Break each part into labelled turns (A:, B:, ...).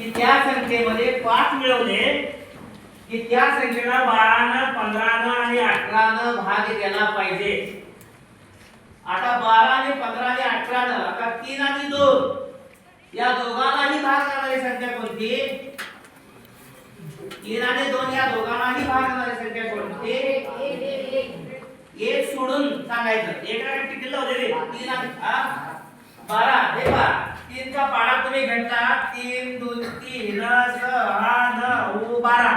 A: की त्या संख्येमध्ये 5 मिळवले की त्या संख्येला 12 न 15 न आणि 18 न भाग दिला पाहिजे। आता 12 आणि 15 आणि 18 न आता 3 आणि 2 या दोघांनाही भाग देणारी संख्या कोणती? 3 आणि 2 या दोघांनाही भाग देणारी संख्या कोणती? एक सोडून सांगायचं। एक ला किती लावलेले 3 आणि 12 हे पहा 3 चा पाडा तुम्ही घेतला 3 2 3 6 9 12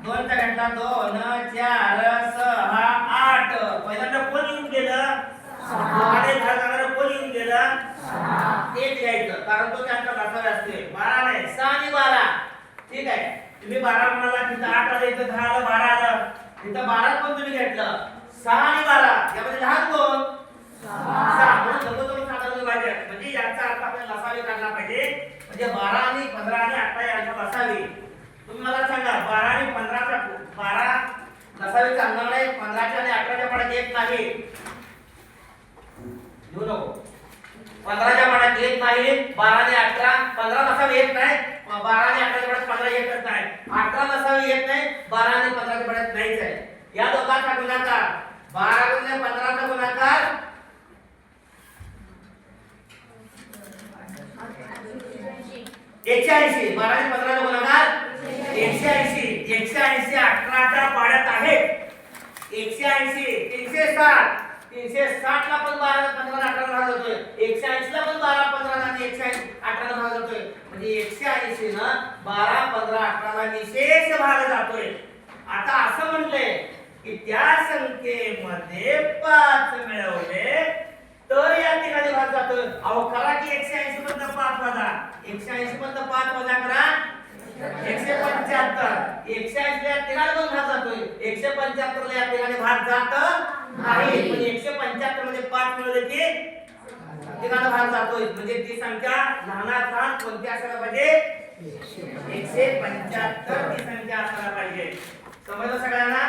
A: 2 चा घेतला 2 4 6 8 पहिल्यांदा कोण येऊन गेलं 6 आणि भाग करणारा कोण येऊन गेलं 6 एक घ्यायचं कारण तो त्यांचा दसावे असते 12 नाही 6 आणि 12 ठीक आहे। तुम्ही 12 म्हणाला तिथं 8 आलं इथं 10 आलं 12 आलं तिथं 12 पण तुम्ही घेतलं 6 आणि 12 यामध्ये लहान कोण 6 म्हणून जवळजवळ साधारण विभाजन म्हणजे याचा अर्थ आपल्याला लसावी काढला पाहिजे म्हणजे 12 आणि 15 आणि 18 यांचा लसावी। तुम्ही मला सांगा 12 आणि 15 चा 12 लसावी चालणार नाही 15 च्या आणि 18 च्या पाड्यात येत नाही घेऊ नको 15 च्या पाड्यात येत नाही 12 आणि 18 15 लसावी येत नाही 12 आणि 18 च्या पाड्यात 15 येतच नाही 18 लसावी येत नाही 12 आणि 15 च्या पाड्यात नाहीच आहे। या दोघांचा गुणाकार 12 गुणिले 15 चा गुणाकार 180 12 आणि 15 चा गुणाकार 180 180 18 च्या पाड्यात आहे 180 360 360 ला पण 12 15 18 भाग होतोय 180 ला पण 12 15 आणि 180 18 भाग होतोय म्हणजे 180 ना 12 15 18 ला निशेष भाग जातोय। आता असं म्हटलंय की त्या संख्येमध्ये 5 मिळवले तर या ठिकाणी भाग जातोय। अहो करा की 180 मधनं 5 वजा 180 मधनं 5 वजा करा 175 180 ला तिघाला पण भाग जातोय 175 ला या ठिकाणी भाग जात नाही पण 175 मध्ये 5 मिळवले की तिघाला भाग जातोय म्हणजे ती संख्या लहानात लहान कोणती असायला पाहिजे 175 ती संख्या असायला पाहिजे। समजलं सगळ्यांना?